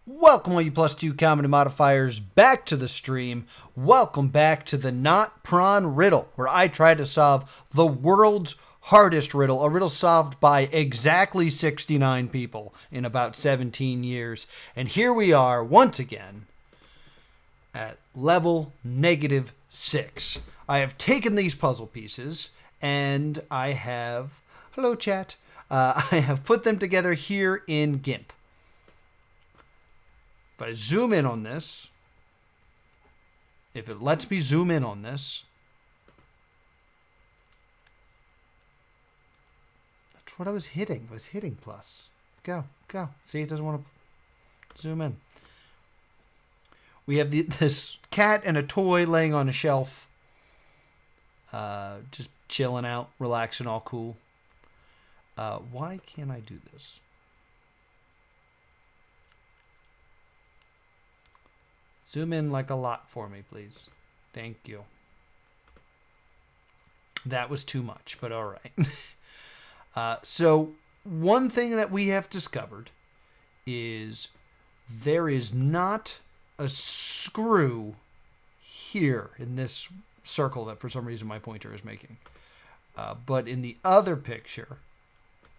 Welcome, all you +2 comedy modifiers, back to the stream. Welcome back to the NotPron Riddle, where I try to solve the world's hardest riddle, a riddle solved by exactly 69 people in about 17 years. And here we are, once again, at level -6. I have taken these puzzle pieces, and I have... Hello, chat. I have put them together here in GIMP. If I zoom in on this, if it lets me zoom in on this, that's what I was hitting. I was hitting plus. Go. See, it doesn't want to zoom in. We have this cat and a toy laying on a shelf, just chilling out, relaxing, all cool. Why can't I do this? Zoom in like a lot for me, please. Thank you. That was too much, but all right. So one thing that we have discovered is there is not a screw here in this circle that for some reason my pointer is making. But in the other picture,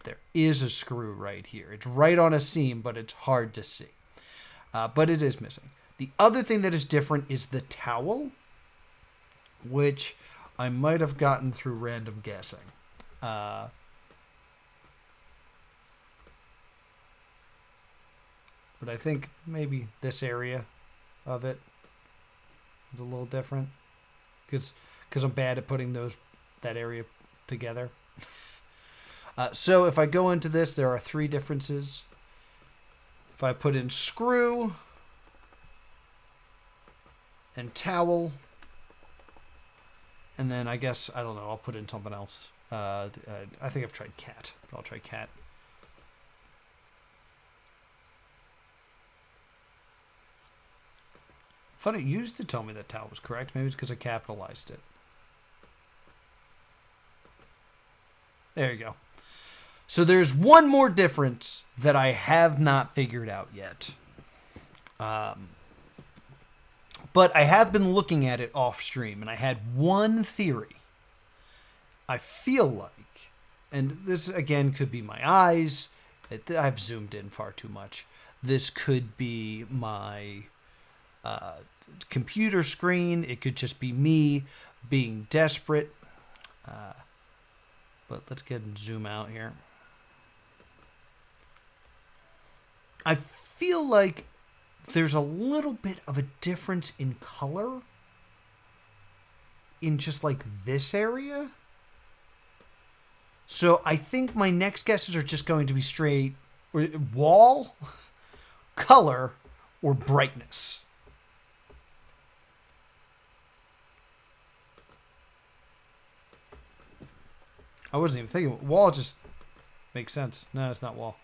there is a screw right here. It's right on a seam, but it's hard to see. But it is missing. The other thing that is different is the towel, which I might have gotten through random guessing. But I think maybe this area of it is a little different. Because I'm bad at putting that area together. So if I go into this, there are 3 differences. If I put in screw and towel, and then I guess, I don't know, I'll put in something else. I think I've tried cat, but I'll try cat. I thought it used to tell me that towel was correct. Maybe it's because I capitalized it. There you go. So there's one more difference that I have not figured out yet. But I have been looking at it off stream, and I had one theory. I feel like, and this again could be my eyes, I've zoomed in far too much. This could be my computer screen. It could just be me being desperate. But let's get and zoom out here. I feel like there's a little bit of a difference in color in just like this area. So I think my next guesses are just going to be straight wall, color, or brightness. I wasn't even thinking. Wall just makes sense. No, it's not wall.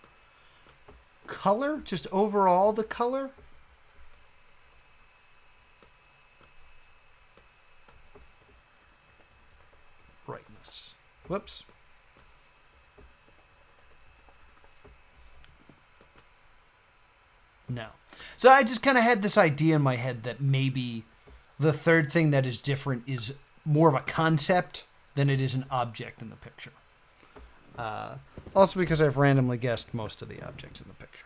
Color? Just overall the color? Brightness. Whoops. No. So I just kind of had this idea in my head that maybe the third thing that is different is more of a concept than it is an object in the picture. Also because I've randomly guessed most of the objects in the picture.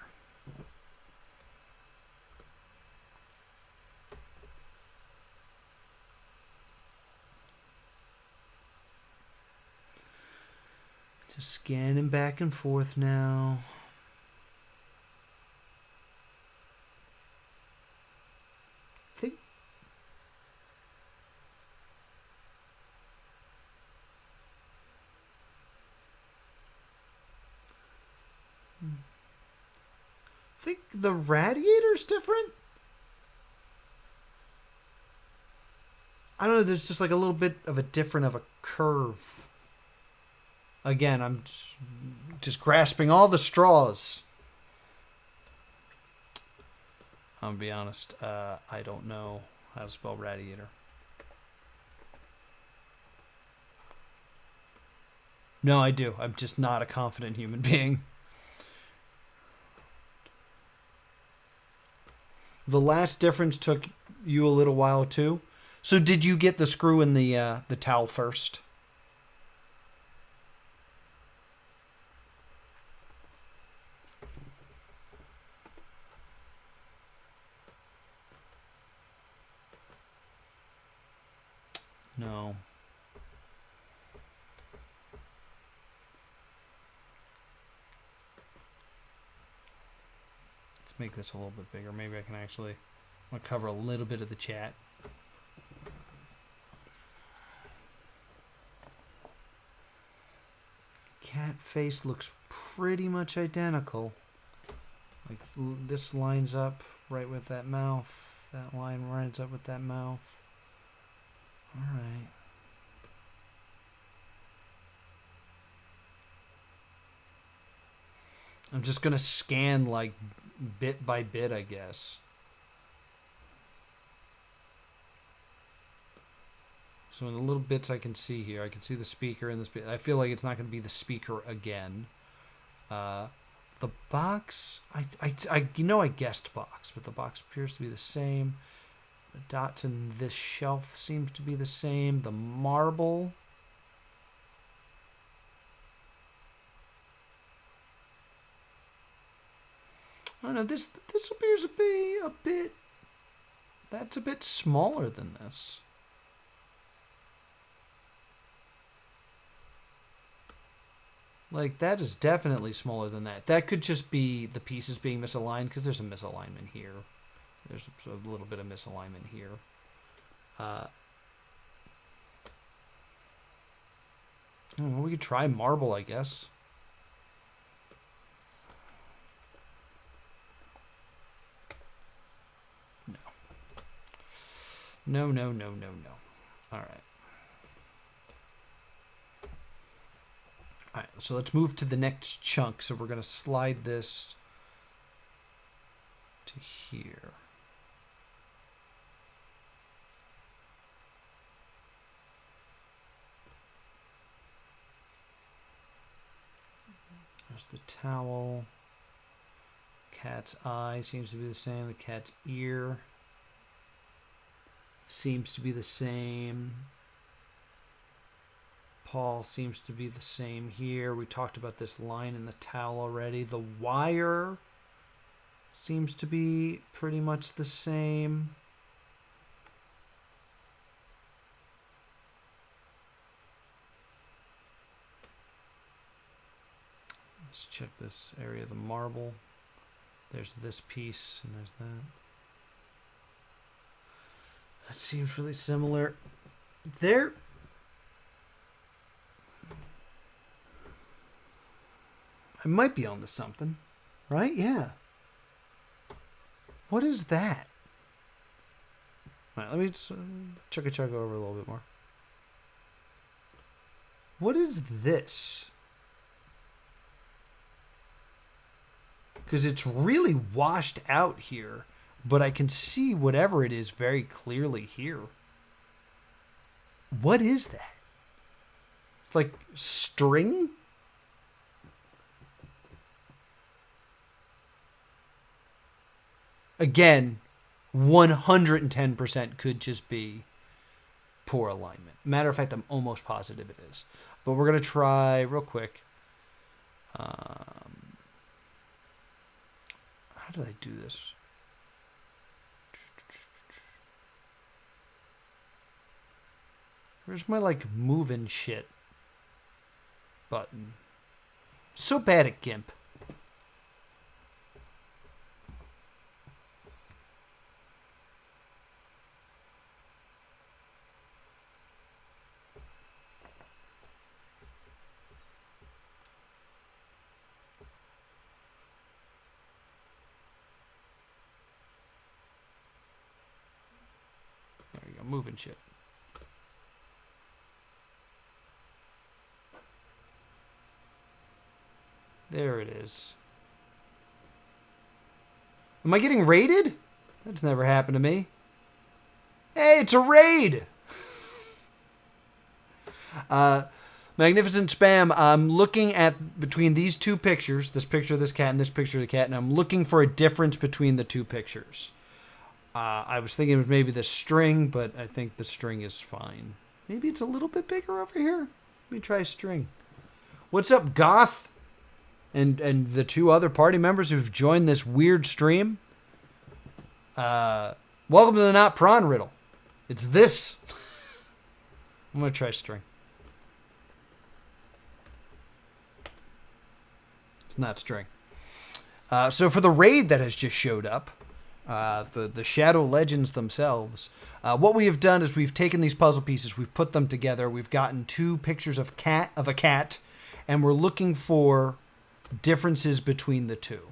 Just scanning back and forth now. I think the radiator's different. I don't know, there's just like a little bit of a curve. Again, I'm just grasping all the straws. I'm gonna be honest, I don't know how to spell radiator. No, I do. I'm just not a confident human being. The last difference took you a little while too. So did you get the screw in the towel first? No. Let's make this a little bit bigger. Maybe I can actually cover a little bit of the chat. Cat face looks pretty much identical. Like this lines up right with that mouth. That line lines up with that mouth. All right. I'm just going to scan like bit by bit, I guess. So in the little bits I can see here, I can see the speaker and the speaker. I feel like it's not going to be the speaker again. The box, I guessed box, but the box appears to be the same. The dots in this shelf seems to be the same. The marble. I don't know, this appears to be a bit, that's a bit smaller than this. Like, that is definitely smaller than that. That could just be the pieces being misaligned, because there's a misalignment here. There's a little bit of misalignment here. Well, we could try marble, I guess. No. No. All right. All right, so let's move to the next chunk. So we're going to slide this to here. There's the towel. Cat's eye seems to be the same. The cat's ear seems to be the same. Paul seems to be the same here. We talked about this line in the towel already. The wire seems to be pretty much the same. Let's check this area of the marble. There's this piece and there's that. That seems really similar. There. I might be onto something, right? Yeah. What is that? All right, let me just check over a little bit more. What is this? Because it's really washed out here, but I can see whatever it is very clearly here. What is that? It's like string? Again, 110% could just be poor alignment. Matter of fact, I'm almost positive it is. But we're going to try real quick. How did I do this? Where's my, like, moving shit button? So bad at GIMP. There you go, moving shit. There it is. Am I getting raided? That's never happened to me. Hey, it's a raid! Magnificent Spam, I'm looking at between these two pictures, this picture of this cat and this picture of the cat, and I'm looking for a difference between the two pictures. I was thinking it was maybe the string, but I think the string is fine. Maybe it's a little bit bigger over here. Let me try string. What's up, Goth? And the two other party members who've joined this weird stream. Welcome to the NotPron Riddle. It's this. I'm going to try string. It's not string. So for the raid that has just showed up, the Shadow Legends themselves, what we have done is we've taken these puzzle pieces, we've put them together, we've gotten two pictures of a cat, and we're looking for differences between the two.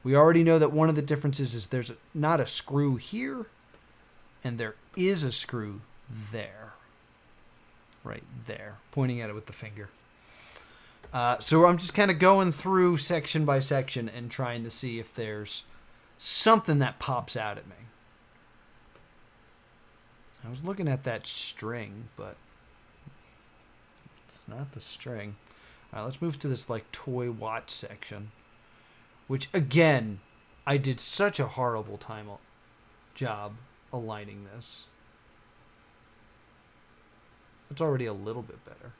We already know that one of the differences is there's not a screw here, and there is a screw there. Right there, pointing at it with the finger. So I'm just kind of going through section by section and trying to see if there's something that pops out at me. I was looking at that string, but it's not the string. All right, let's move to this like toy watch section, which again, I did such a horrible job aligning this. It's already a little bit better.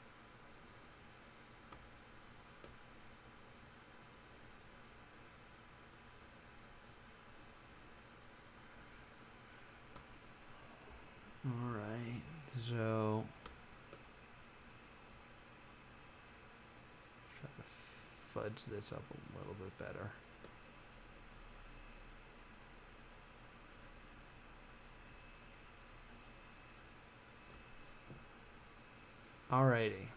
All right, so try to fudge this up a little bit better. Alrighty.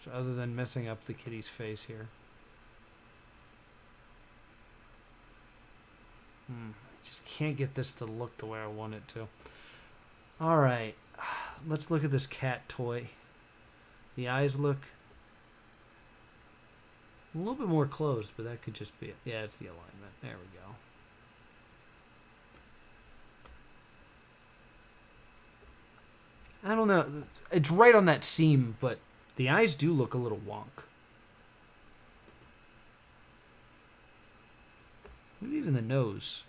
So other than messing up the kitty's face here. I just can't get this to look the way I want it to. Alright. Let's look at this cat toy. The eyes look a little bit more closed, but that could just be it. Yeah, it's the alignment. There we go. I don't know. It's right on that seam, but the eyes do look a little wonk. Maybe even the nose.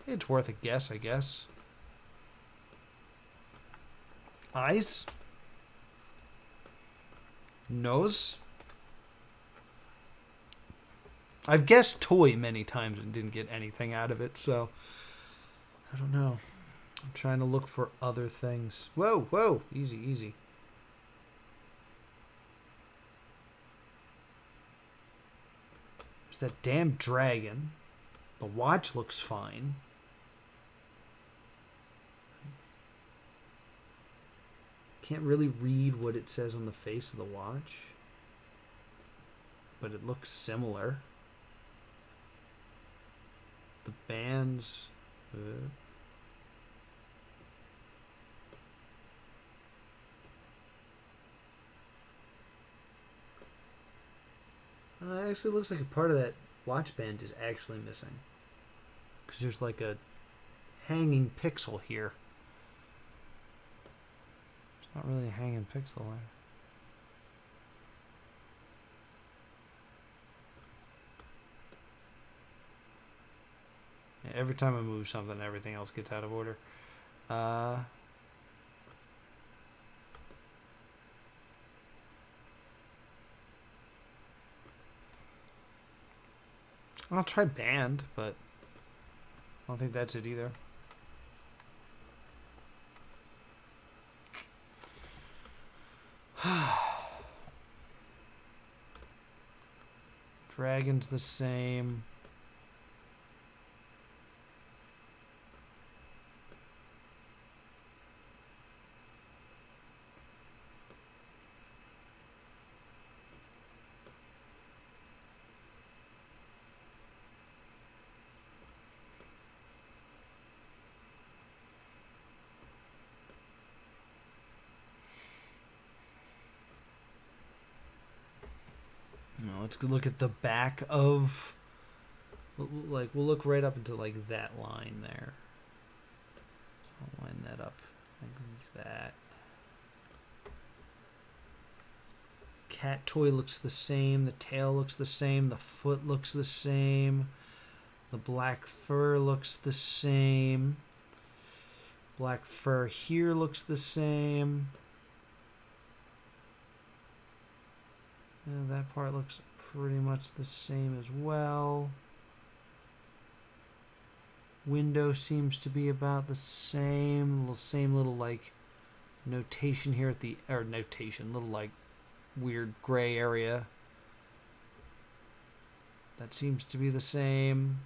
It's worth a guess, I guess. Eyes. Nose. I've guessed toy many times and didn't get anything out of it, so I don't know. I'm trying to look for other things. Whoa, whoa, easy, easy. There's that damn dragon. The watch looks fine. Can't really read what it says on the face of the watch, but it looks similar. The bands. It actually looks like a part of that watch band is actually missing. Because there's like a hanging pixel here. It's not really a hanging pixel there. Every time I move something, everything else gets out of order. I'll try band, but I don't think that's it either. Dragon's the same. Let's look at the back of, like, we'll look right up into, like, that line there. So I'll line that up like that. cat toy looks the same. The tail looks the same. The foot looks the same. The black fur looks the same. Black fur here looks the same. That part looks pretty much the same as well. Window seems to be about the same. Same little like notation here at the, or notation, little like weird gray area. That seems to be the same.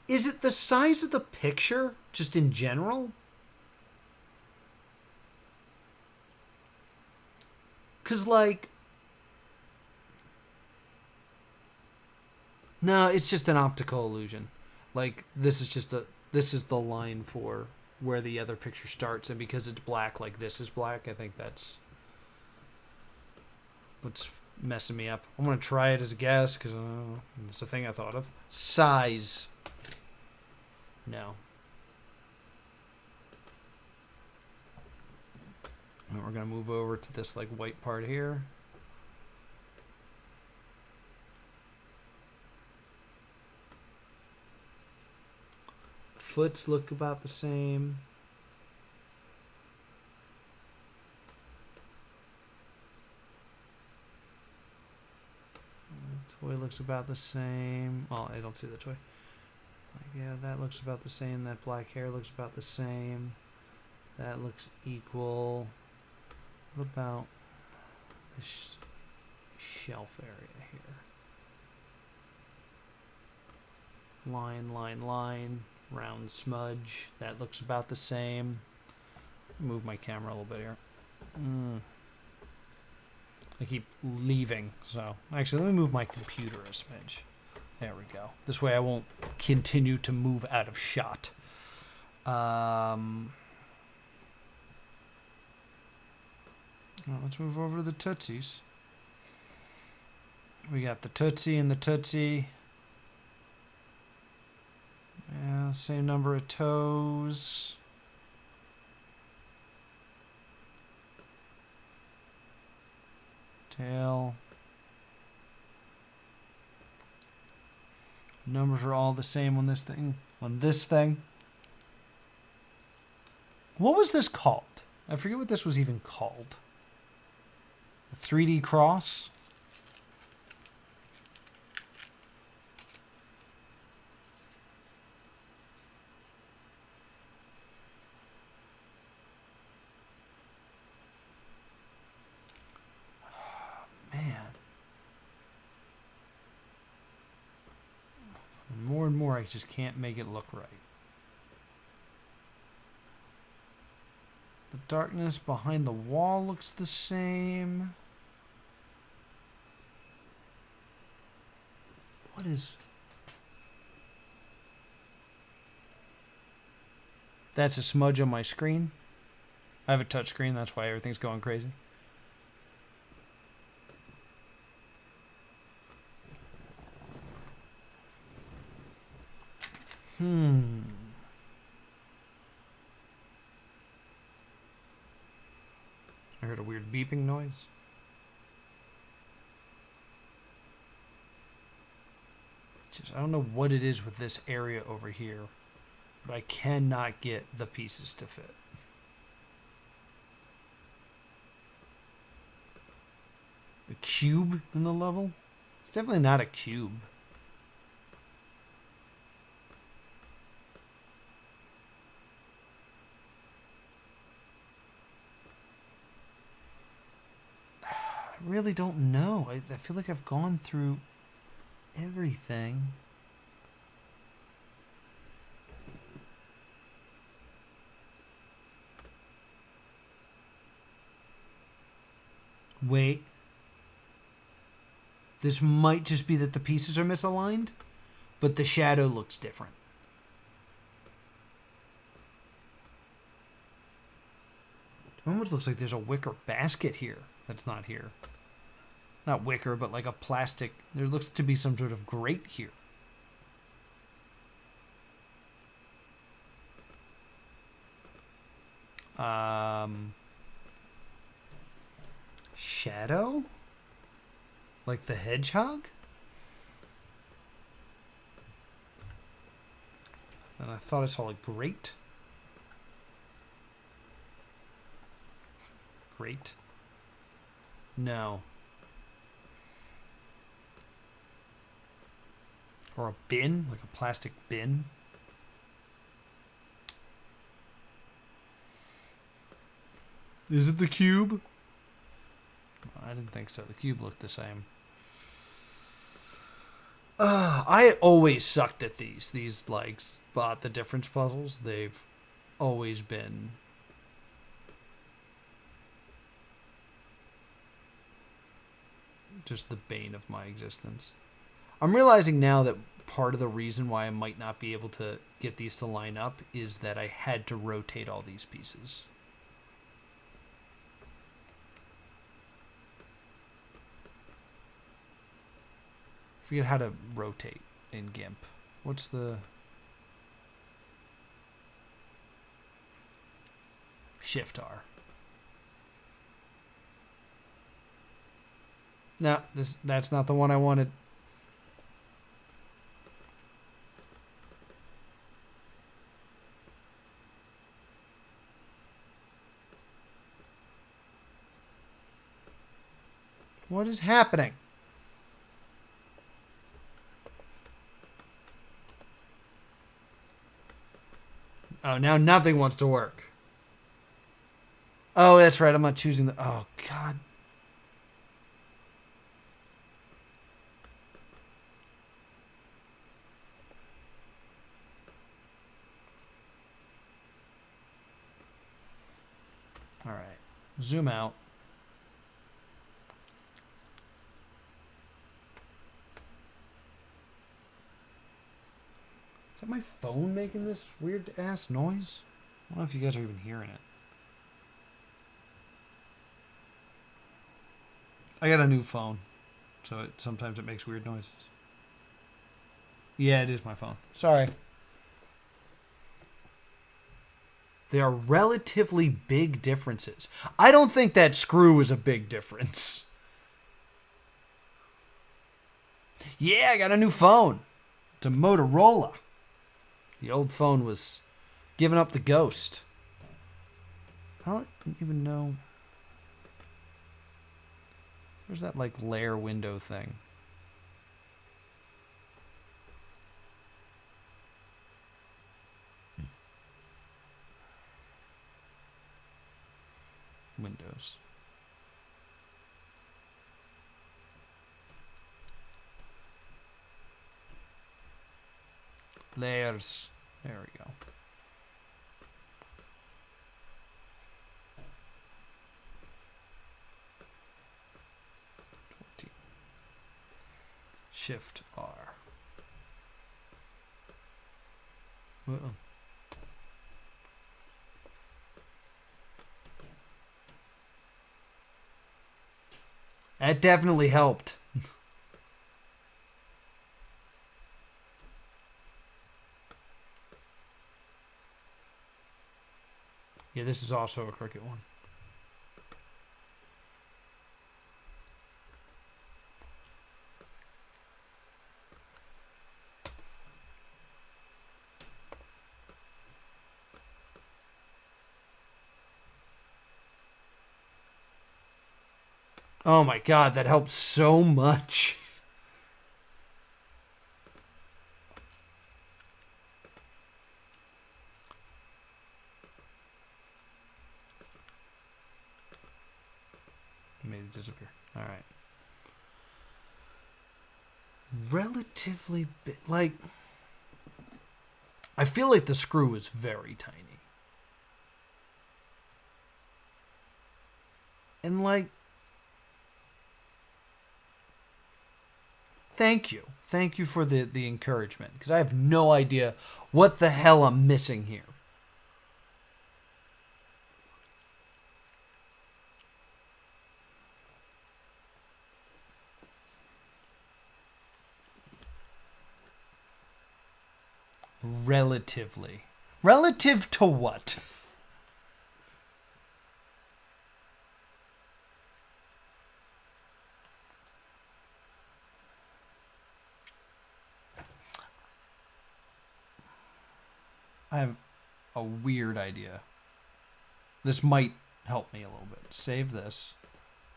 Is it the size of the picture, just in general? Because, like... No, it's just an optical illusion. Like, this is just a... This is the line for where the other picture starts. And because it's black, like this is black, I think that's what's messing me up. I'm going to try it as a guess, because it's the thing I thought of. Size. No. And we're going to move over to this like white part here. Foots look about the same. The toy looks about the same. Oh, I don't see the toy. Yeah, that looks about the same. That black hair looks about the same. That looks equal. What about this shelf area here? Line, line, line. Round smudge. That looks about the same. Move my camera a little bit here. I keep leaving. So, actually, let me move my computer a smidge. There we go. This way I won't continue to move out of shot. Well, let's move over to the Tootsies. We got the Tootsie and the Tootsie. Yeah, same number of toes. Tail. Numbers are all the same on this thing. On this thing. What was this called? I forget what this was even called. A 3D cross? More and more, I just can't make it look right. The darkness behind the wall looks the same. What is... That's a smudge on my screen. I have a touch screen, that's why everything's going crazy. I heard a weird beeping noise. I don't know what it is with this area over here, but I cannot get the pieces to fit. A cube in the level? It's definitely not a cube. I really don't know. I feel like I've gone through everything. Wait. This might just be that the pieces are misaligned, but the shadow looks different. It almost looks like there's a wicker basket here that's not here. Not wicker, but like a plastic. There looks to be some sort of grate here. Shadow? Like the hedgehog? And I thought I saw a grate. Grate? No. Or a bin? Like a plastic bin? Is it the cube? I didn't think so. The cube looked the same. I always sucked at these. These, like, spot the difference puzzles. They've always been just the bane of my existence. I'm realizing now that part of the reason why I might not be able to get these to line up is that I had to rotate all these pieces. I forget how to rotate in GIMP. What's the... Shift R. No, that's not the one I wanted. What is happening? Oh, now nothing wants to work. Oh, that's right. I'm not choosing the... Oh, God. All right. Zoom out. Is that my phone making this weird-ass noise? I don't know if you guys are even hearing it. I got a new phone, so sometimes it makes weird noises. Yeah, it is my phone. Sorry. There are relatively big differences. I don't think that screw is a big difference. Yeah, I got a new phone. It's a Motorola. The old phone was giving up the ghost. I don't even know. Where's that, like, layer window thing? Windows. Layers. There we go. Shift R. Uh-oh. That definitely helped. Yeah, this is also a crooked one. Oh my God, that helps so much. Made it disappear. All right. Relatively big. Like, I feel like the screw is very tiny. And like, thank you. Thank you for the encouragement. Because I have no idea what the hell I'm missing here. Relatively. Relative to what? I have a weird idea. This might help me a little bit. Save this.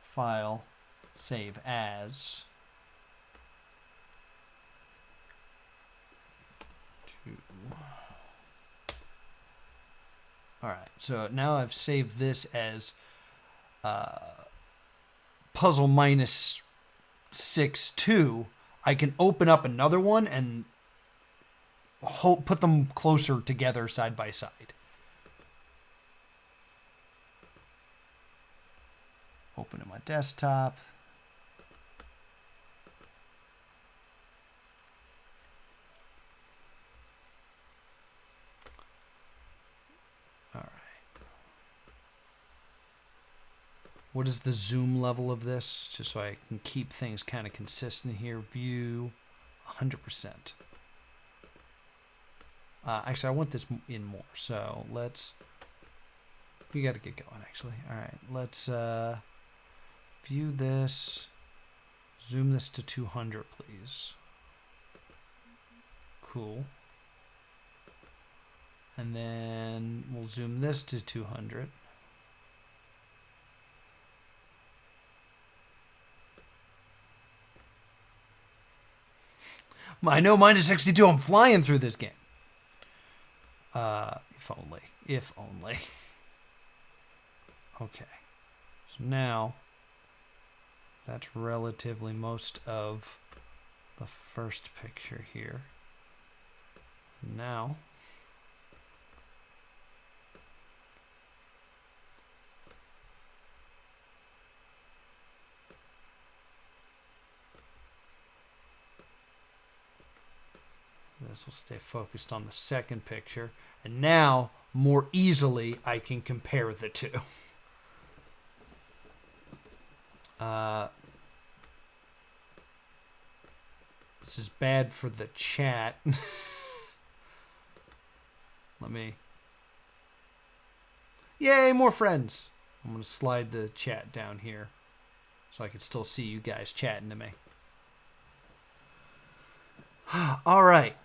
File. Save as. Alright, so now I've saved this as puzzle minus 6-2. I can open up another one and put them closer together side by side. Open in my desktop. All right. What is the zoom level of this? Just so I can keep things kind of consistent here. View, 100%. Actually, I want this in more. So let's... We got to get going, actually. All right. Let's view this. Zoom this to 200, please. Cool. And then we'll zoom this to 200. I know mine is 62. I'm flying through this game. If only. If only. Okay. So now, that's relatively most of the first picture here. Now, this will stay focused on the second picture. And now, more easily, I can compare the two. This is bad for the chat. Let me... Yay, more friends! I'm going to slide the chat down here so I can still see you guys chatting to me. All right.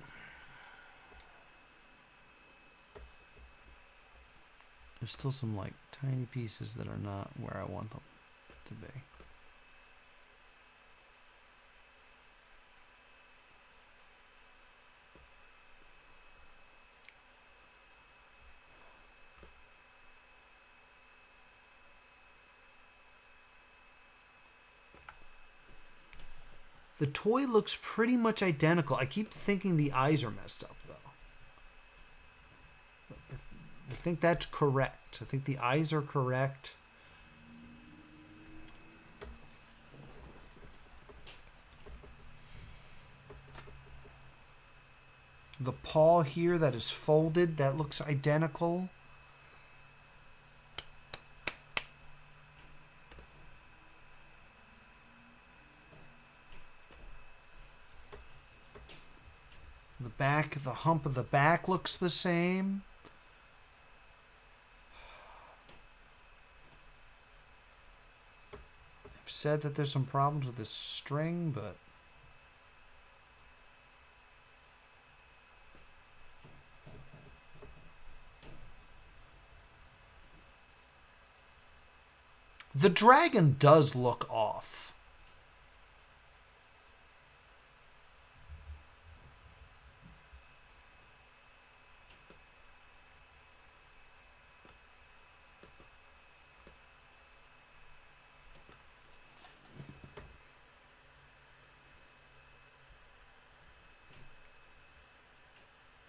There's still some like tiny pieces that are not where I want them to be. The toy looks pretty much identical. I keep thinking the eyes are messed up, though. I think that's correct. I think the eyes are correct. The paw here that is folded, that looks identical. The back, the hump of the back looks the same. I've said that there's some problems with this string, but the dragon does look off.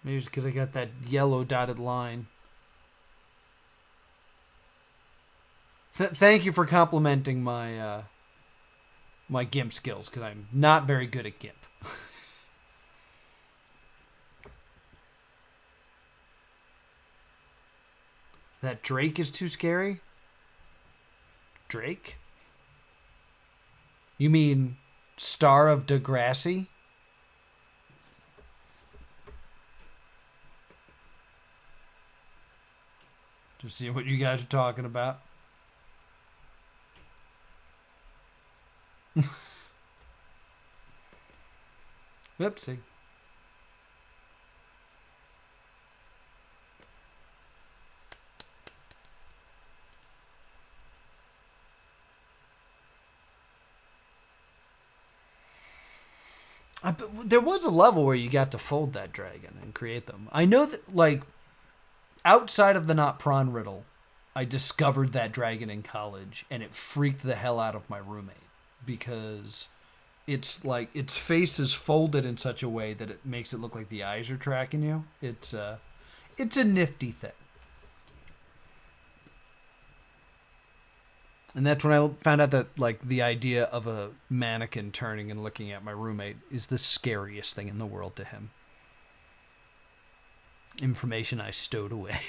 Maybe it's because I got that yellow dotted line. Thank you for complimenting my my GIMP skills, because I'm not very good at GIMP. That Drake is too scary? Drake? You mean Star of Degrassi? To see what you guys are talking about. Whoopsie. There was a level where you got to fold that dragon and create them. I know that, like, outside of the NotPron Riddle, I discovered that dragon in college, and it freaked the hell out of my roommate because it's like its face is folded in such a way that it makes it look like the eyes are tracking you. It's a nifty thing. And that's when I found out that, like, the idea of a mannequin turning and looking at my roommate is the scariest thing in the world to him. Information I stowed away.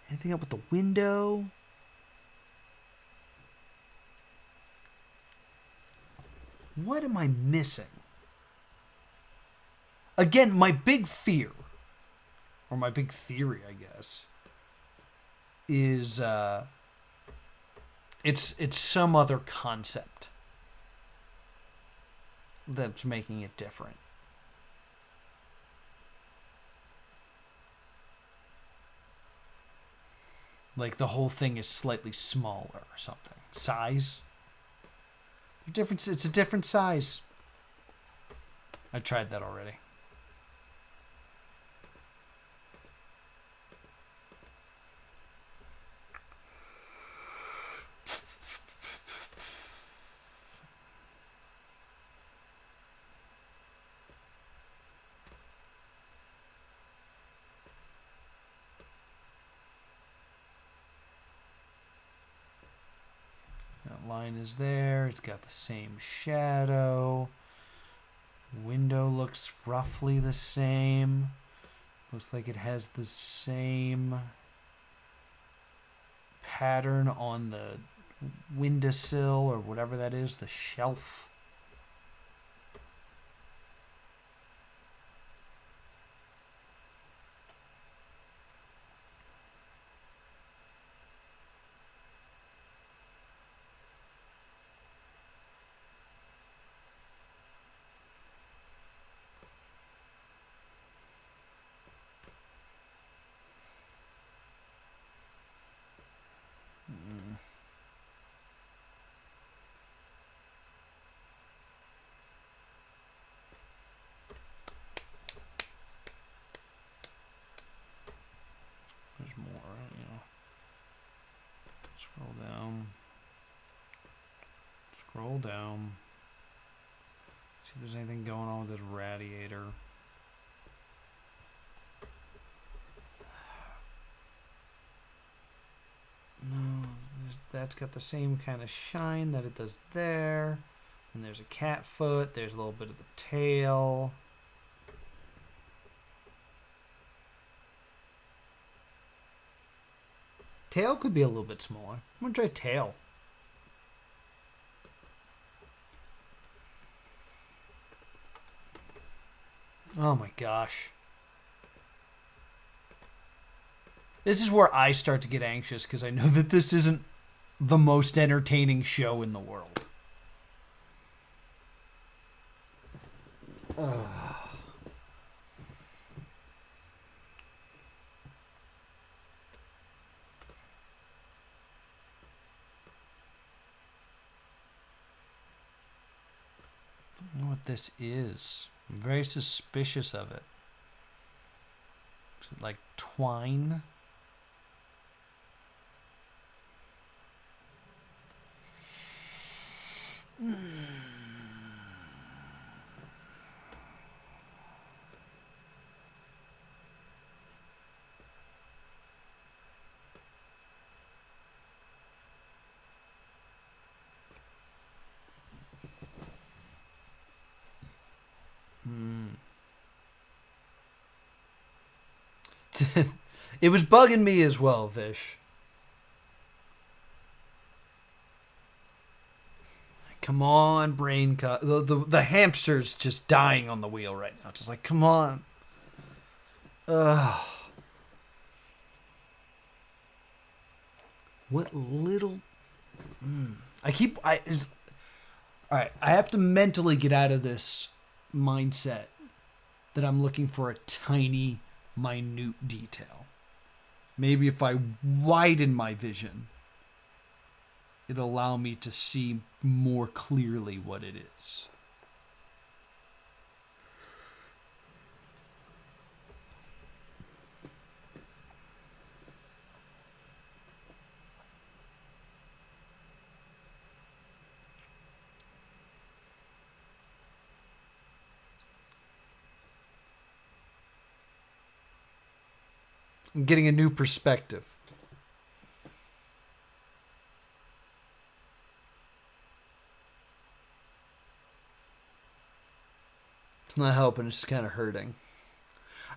Anything up with the window? What am I missing? Again, my big fear, or my big theory, I guess, is it's some other concept that's making it different. Like the whole thing is slightly smaller or something. Size? It's a different size. I tried that already. Line is there. It's got the same shadow. Window looks roughly the same. Looks like it has the same pattern on the windowsill or whatever that is, the shelf. There's more, Scroll down. Scroll down. See if there's anything going on with this radiator. No, that's got the same kind of shine that it does there. And there's a cat foot. There's a little bit of the tail. Tail could be a little bit smaller. I'm going to try tail. Oh my gosh. This is where I start to get anxious because I know that this isn't the most entertaining show in the world. I don't know what this is. I'm very suspicious of it. Is it like twine? It was bugging me as well, Vish. Come on, brain cut. The hamster's just dying on the wheel right now. Just like, come on. Ugh. What little... Alright, I have to mentally get out of this mindset that I'm looking for a tiny, minute detail. Maybe if I widen my vision, it'll allow me to see more clearly what it is. I'm getting a new perspective. It's not helping, it's just kind of hurting.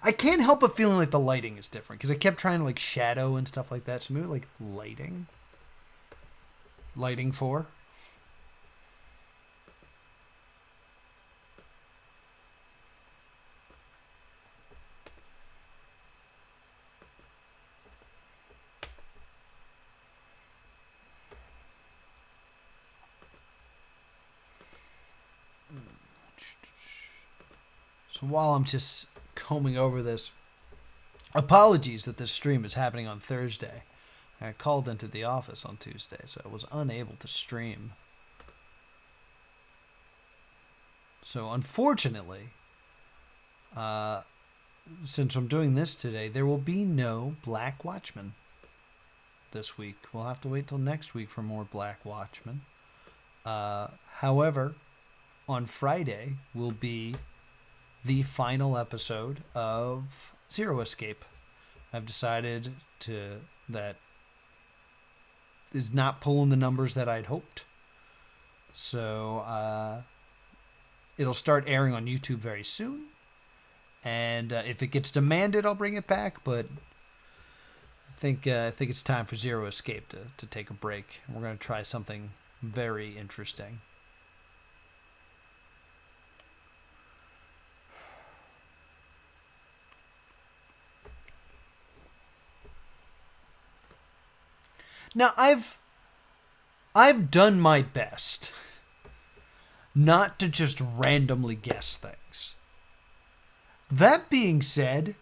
I can't help but feeling like the lighting is different because I kept trying to like shadow and stuff like that. So maybe like lighting. Lighting 4. So while I'm just combing over this, apologies that this stream is happening on Thursday. I called into the office on Tuesday, so I was unable to stream. So unfortunately, since I'm doing this today, there will be no Black Watchmen this week. We'll have to wait till next week for more Black Watchmen. However, on Friday will be the final episode of Zero Escape. I've decided that is not pulling the numbers that I'd hoped. So it'll start airing on YouTube very soon. And if it gets demanded, I'll bring it back. But I think it's time for Zero Escape to take a break. We're going to try something very interesting. Now, I've done my best not to just randomly guess things. That being said,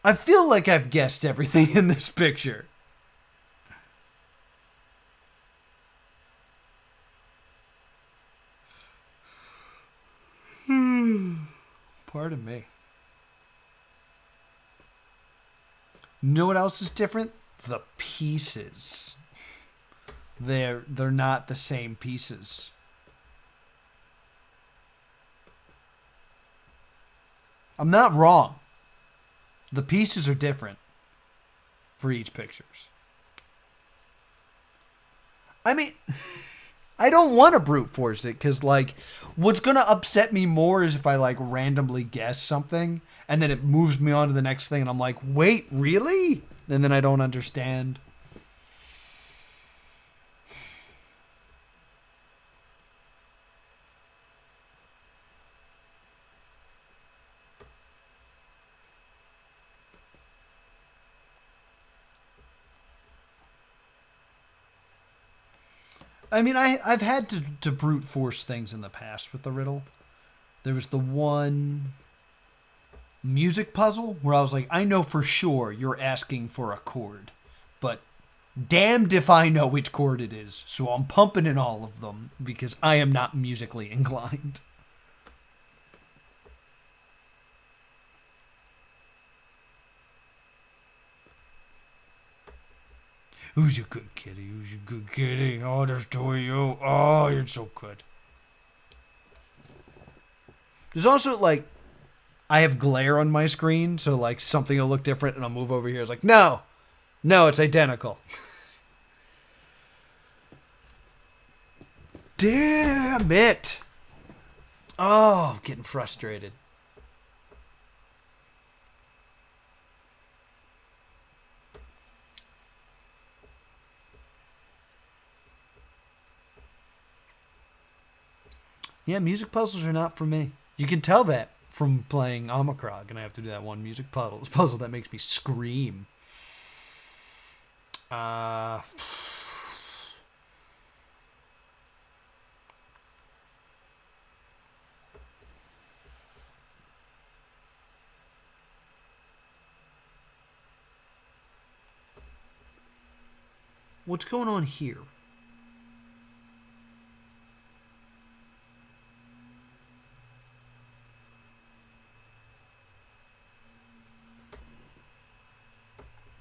I feel like I've guessed everything in this picture. Pardon me. You know what else is different? The pieces. They're not the same pieces. I'm not wrong. The pieces are different for each pictures. I mean, I don't want to brute force it because, like, what's going to upset me more is if I, like, randomly guess something and then it moves me on to the next thing and I'm like, wait, really? And then I don't understand. I mean, I've had to brute force things in the past with the riddle. There was the one music puzzle where I was like, I know for sure you're asking for a chord, but damned if I know which chord it is. So I'm pumping in all of them because I am not musically inclined. Who's your good kitty? Who's your good kitty? Oh, there's two of you. Oh, you're so good. There's also, like, I have glare on my screen, so, like, something will look different, and I'll move over here. It's like, no, it's identical. Damn it. Oh, I'm getting frustrated. Yeah, music puzzles are not for me. You can tell that from playing Omicron, and I have to do that one music puzzle that makes me scream. What's going on here?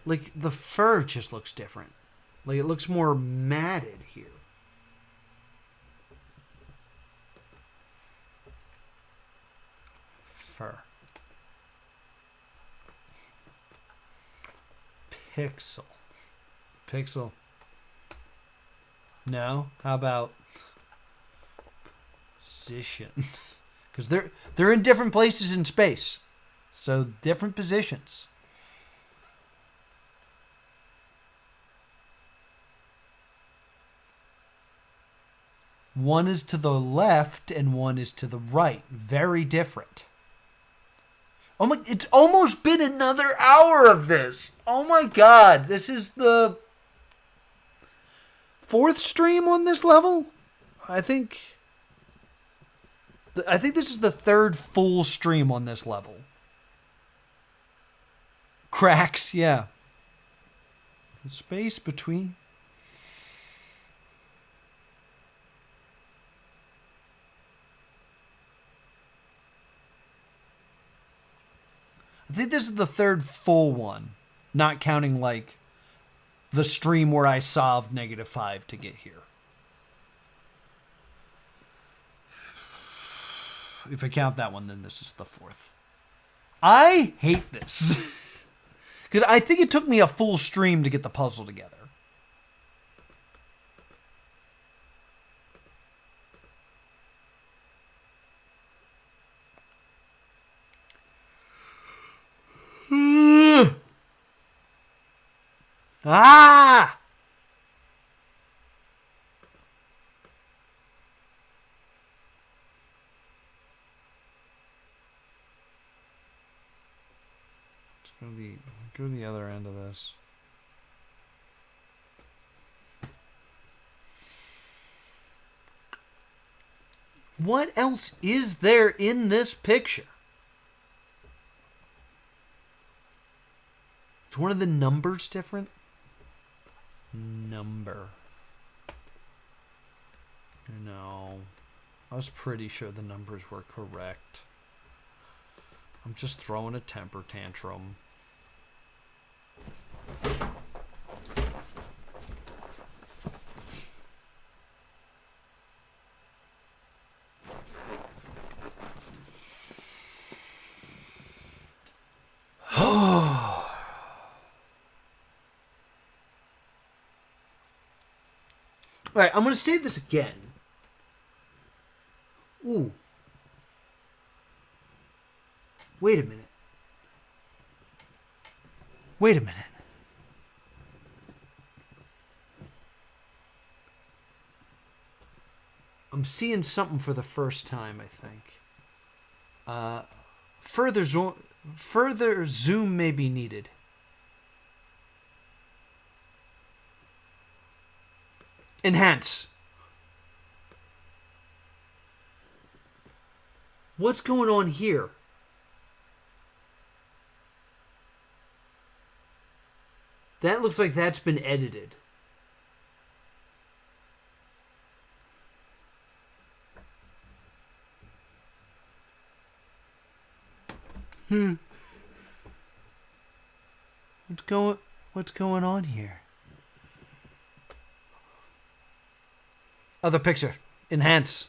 Like, the fur just looks different. Like, it looks more matted here. Fur. Pixel. Pixel. No? How about position? Because they're in different places in space. So, different positions. One is to the left and one is to the right. Very different. Oh my, it's almost been another hour of this. Oh my god, this is the 4th stream on this level? I think this is the 3rd full stream on this level. Cracks, yeah. The space between... I think this is the 3rd full one, not counting, like, the stream where I solved -5 to get here. If I count that one, then this is the 4th. I hate this. Because I think it took me a full stream to get the puzzle together. Ah! Let's go to the other end of this. What else is there in this picture? Is one of the numbers different? Number. No. I was pretty sure the numbers were correct. I'm just throwing a temper tantrum. All right, I'm going to say this again. Ooh. Wait a minute. Wait a minute. I'm seeing something for the first time, I think. Further zoom may be needed. Enhance. What's going on here? That looks like that's been edited. What's going on here? Other picture. Enhance.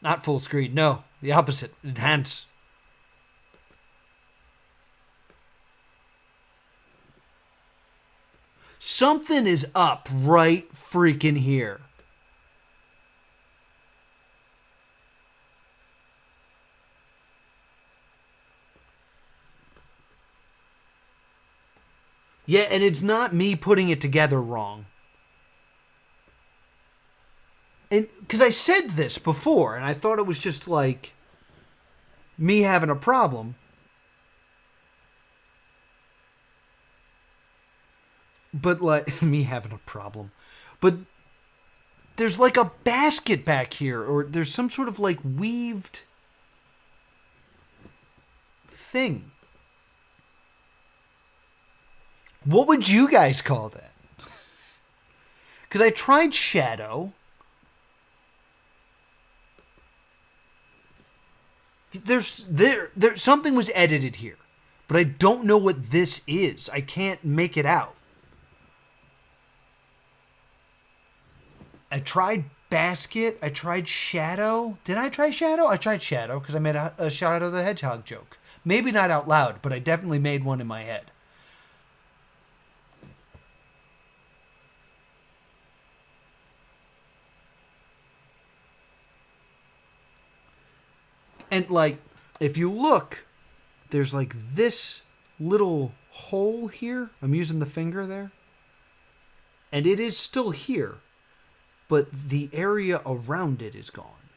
Not full screen. No, the opposite. Enhance. Something is up right freaking here. Yeah, and it's not me putting it together wrong. And because I said this before, and I thought it was just like me having a problem. But like me having a problem. But there's like a basket back here, or there's some sort of like weaved thing. What would you guys call that? Because I tried shadow. There something was edited here, but I don't know what this is. I can't make it out. I tried basket. I tried shadow. Did I try shadow? I tried shadow because I made a Shadow the Hedgehog joke. Maybe not out loud, but I definitely made one in my head. And like, if you look, there's like this little hole here. I'm using the finger there. And it is still here, but the area around it is gone.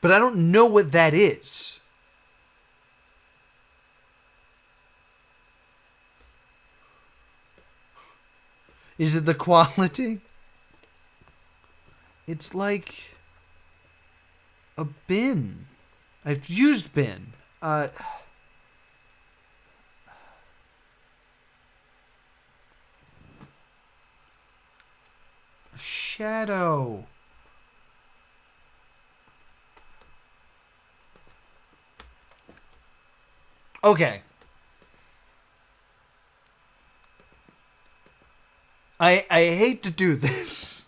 But I don't know what that is. Is it the quality? It's like a bin. I've used bin. Shadow. Okay. I hate to do this,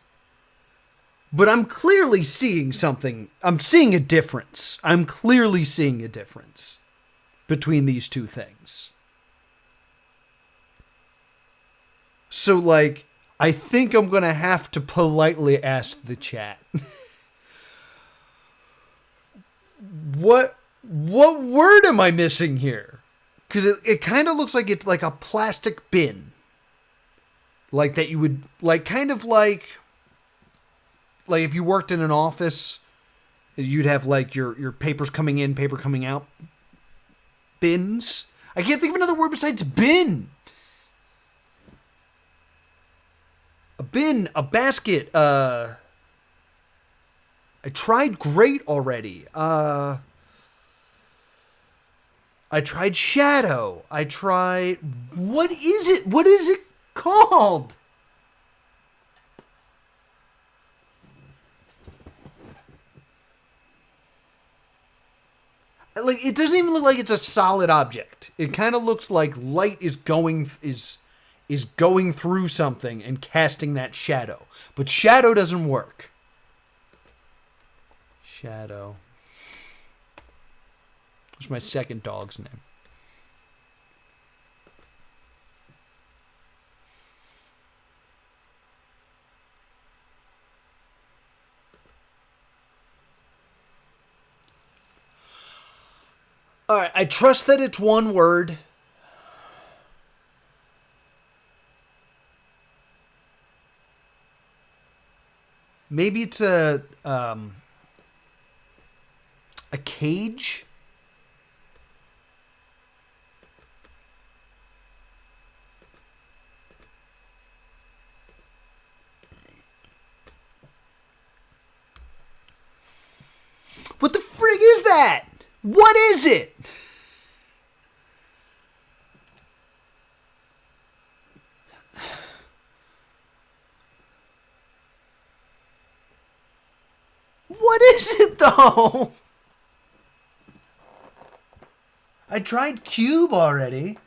but I'm clearly seeing something. I'm seeing a difference. I'm clearly seeing a difference between these two things. So, like, I think I'm going to have to politely ask the chat. What word am I missing here? Because it kind of looks like it's like a plastic bin. Like that you would, like, kind of like if you worked in an office, you'd have like your papers coming in, paper coming out. Bins. I can't think of another word besides bin. A bin, a basket, I tried great already. I tried shadow. I tried... What is it? What is it called? Like, it doesn't even look like it's a solid object. It kind of looks like light is going through something and casting that shadow. But shadow doesn't work. Shadow. What's my second dog's name? All right, I trust that it's one word. Maybe it's a cage. What the frig is that? What is it? What is it though? I tried cube already.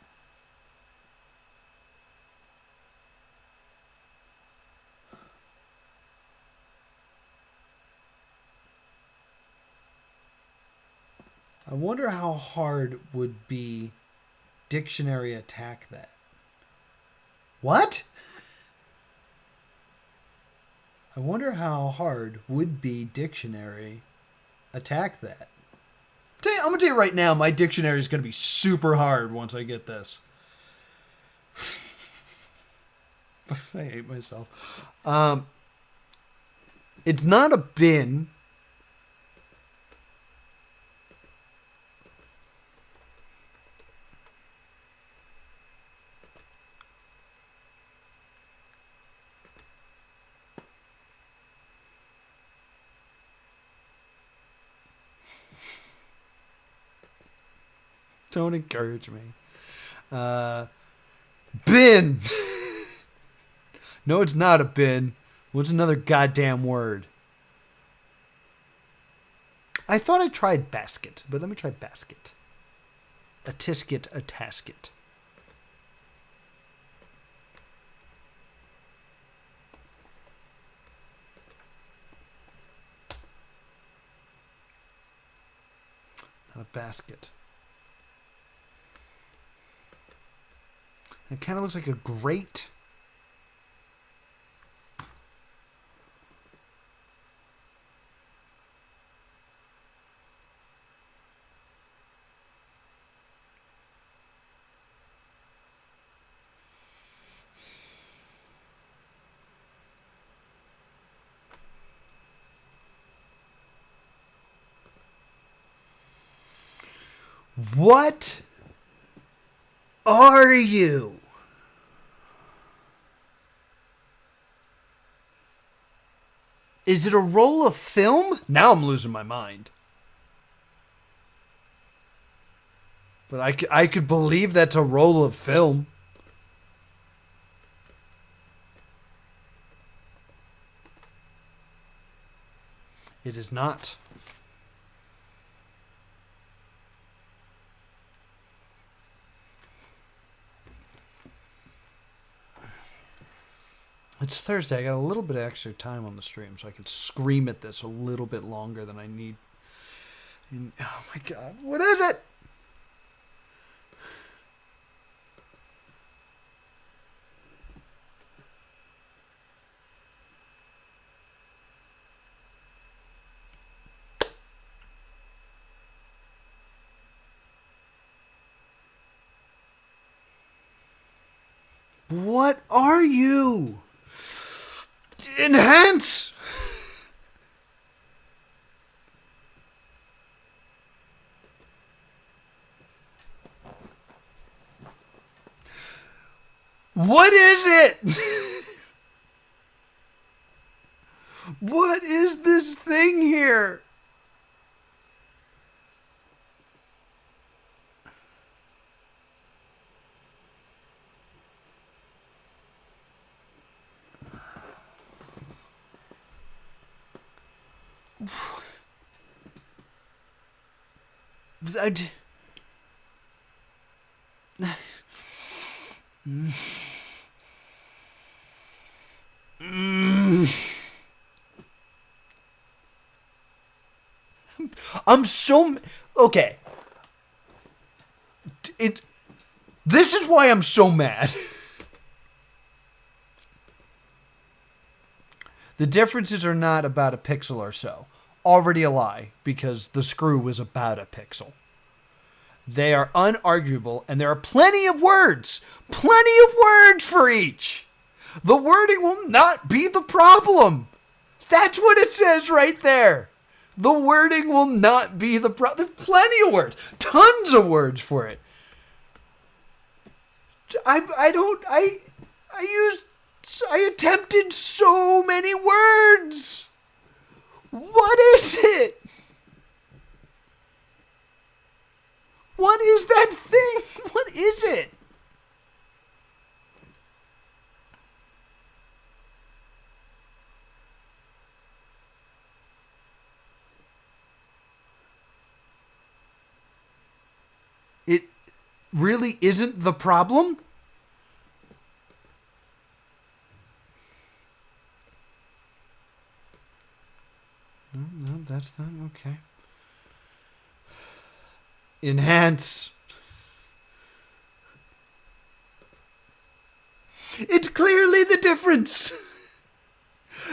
I wonder how hard would be dictionary attack that. What? I wonder how hard would be dictionary attack that. I'm going to tell you right now, my dictionary is going to be super hard once I get this. I hate myself. It's not a bin. Don't encourage me. Bin. No, it's not a bin. What's another goddamn word? I thought I tried basket, but let me try basket. A tisket, a tasket. Not a basket. It kind of looks like a grate. What are you? Is it a roll of film? Now I'm losing my mind. But I could believe that's a roll of film. It is not. It's Thursday. I got a little bit of extra time on the stream, so I can scream at this a little bit longer than I need. And, oh my god, what is it? What are you? Enhance! What is it? What is this thing here? I'm so okay. This is why I'm so mad. The differences are not about a pixel or so. Already a lie, because the screw was about a pixel. They are unarguable, and there are plenty of words for each. The wording will not be the problem. That's what it says right there. The wording will not be the problem. There's plenty of words, tons of words for it. I attempted so many words. What is it? What is that thing? What is it? It really isn't the problem? No, that's not okay. Enhance. It's clearly the difference.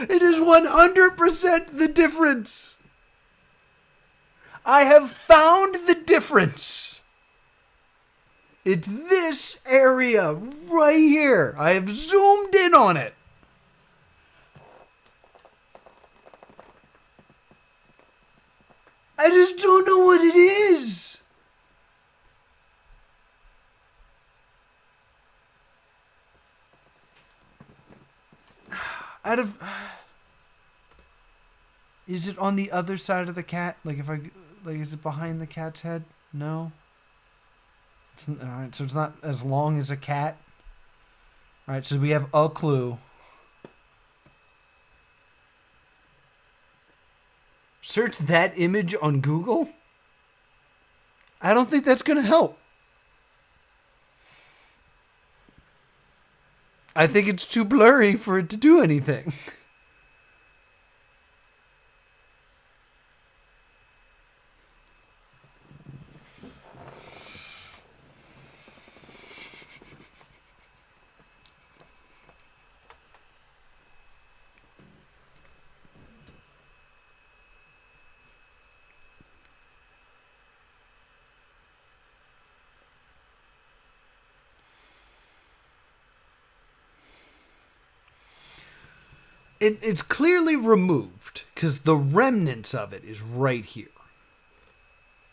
It is 100% the difference. I have found the difference. It's this area right here. I have zoomed in on it. I just don't know what it is. Is it on the other side of the cat? Is it behind the cat's head? No. All right, so it's not as long as a cat. All right, so we have a clue. Search that image on Google? I don't think that's going to help. I think it's too blurry for it to do anything. It's clearly removed because the remnants of it is right here.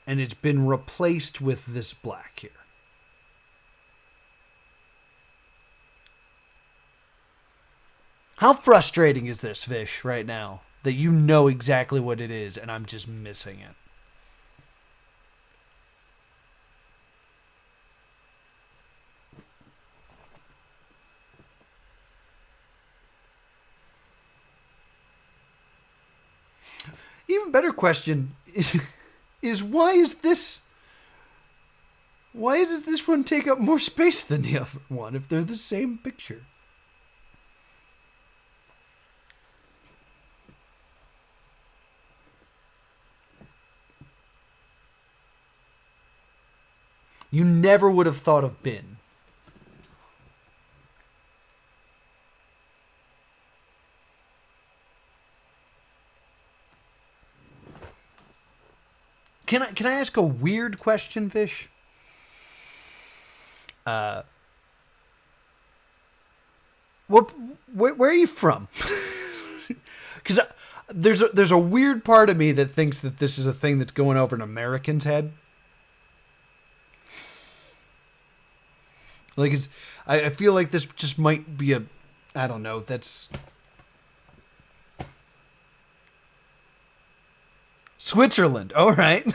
And it's been replaced with this black here. How frustrating is this, Fish, right now? That you know exactly what it is and I'm just missing it. Even better question is why does this one take up more space than the other one if they're the same picture? You never would have thought of bin. Can I ask a weird question, Fish? Where are you from? Because there's a weird part of me that thinks that this is a thing that's going over an American's head. Like I feel like this just might be I don't know. That's Switzerland. All right.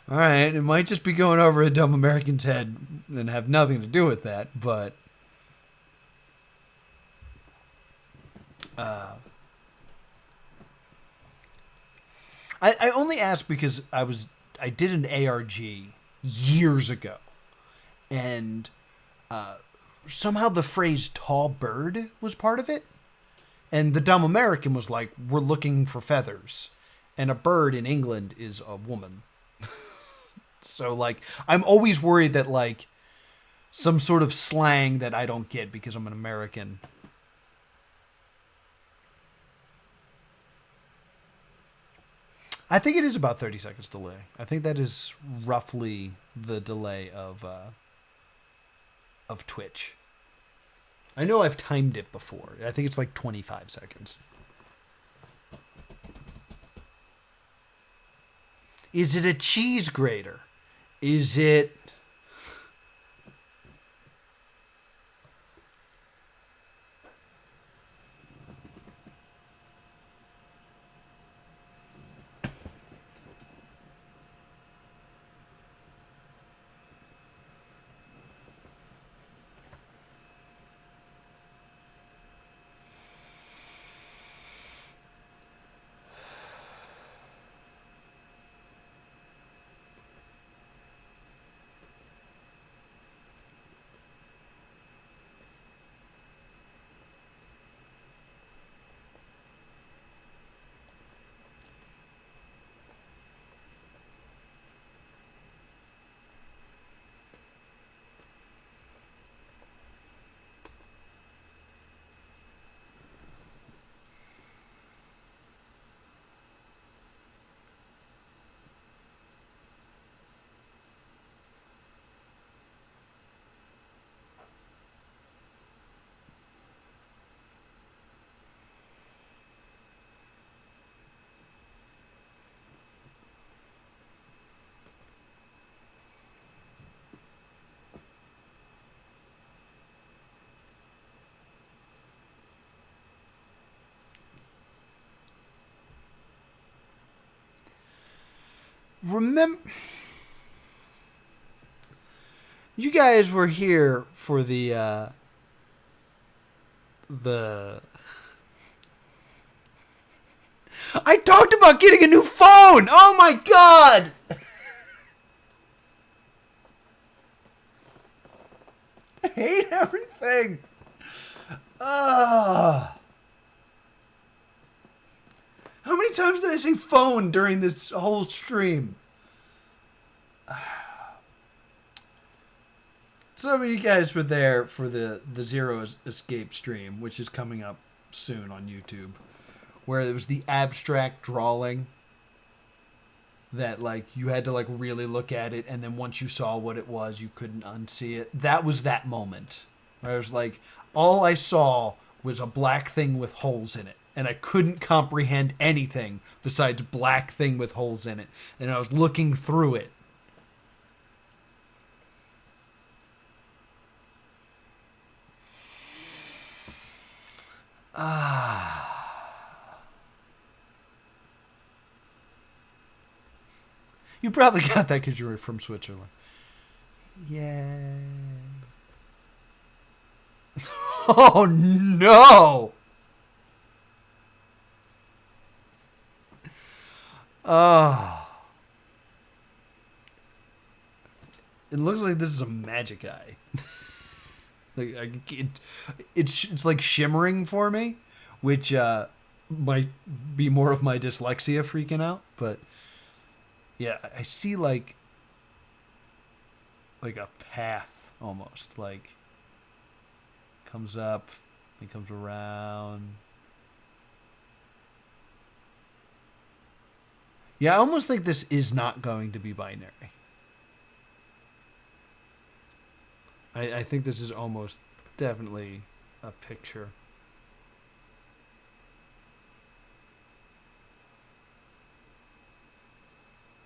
All right. It might just be going over a dumb American's head and have nothing to do with that, but I only asked because I did an ARG years ago, and somehow the phrase "tall bird" was part of it. And the dumb American was like, we're looking for feathers. And a bird in England is a woman. So, like, I'm always worried that, like, some sort of slang that I don't get because I'm an American. I think it is about 30 seconds delay. I think that is roughly the delay of Twitch. I know I've timed it before. I think it's like 25 seconds. Is it a cheese grater? Is it... Remember... You guys were here for the I talked about getting a new phone. Oh my god. I hate everything. How many times did I say phone during this whole stream? Some of you guys were there for the Zero Escape stream, which is coming up soon on YouTube, where it was the abstract drawing that, like, you had to, like, really look at it, and then once you saw what it was, you couldn't unsee it. That was that moment. Where I was like, all I saw was a black thing with holes in it, and I couldn't comprehend anything besides black thing with holes in it. And I was looking through it. You probably got that because you were from Switzerland. Yeah. Oh, no! Oh. It looks like this is a magic eye. Like it's like shimmering for me, which might be more of my dyslexia freaking out. But yeah, I see like a path almost, like comes up, then comes around. Yeah, I almost think this is not going to be binary. I think this is almost definitely a picture.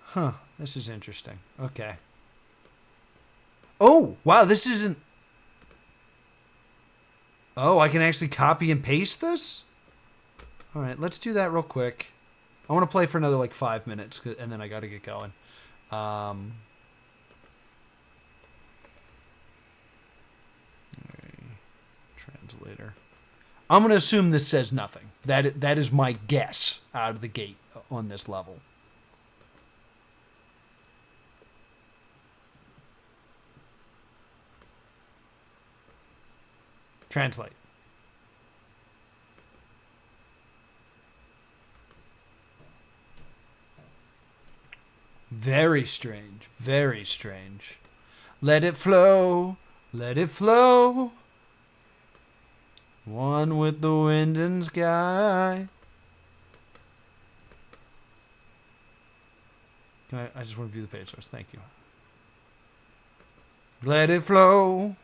Huh, this is interesting. Okay. Oh, wow, this isn't... Oh, I can actually copy and paste this? All right, let's do that real quick. I want to play for another, like, 5 minutes, and then I got to get going. Translator. I'm going to assume this says nothing. That is my guess out of the gate on this level. Translate. Very strange. Very strange. Let it flow. Let it flow. One with the wind and sky. I just want to view the page source. Thank you. Let it flow.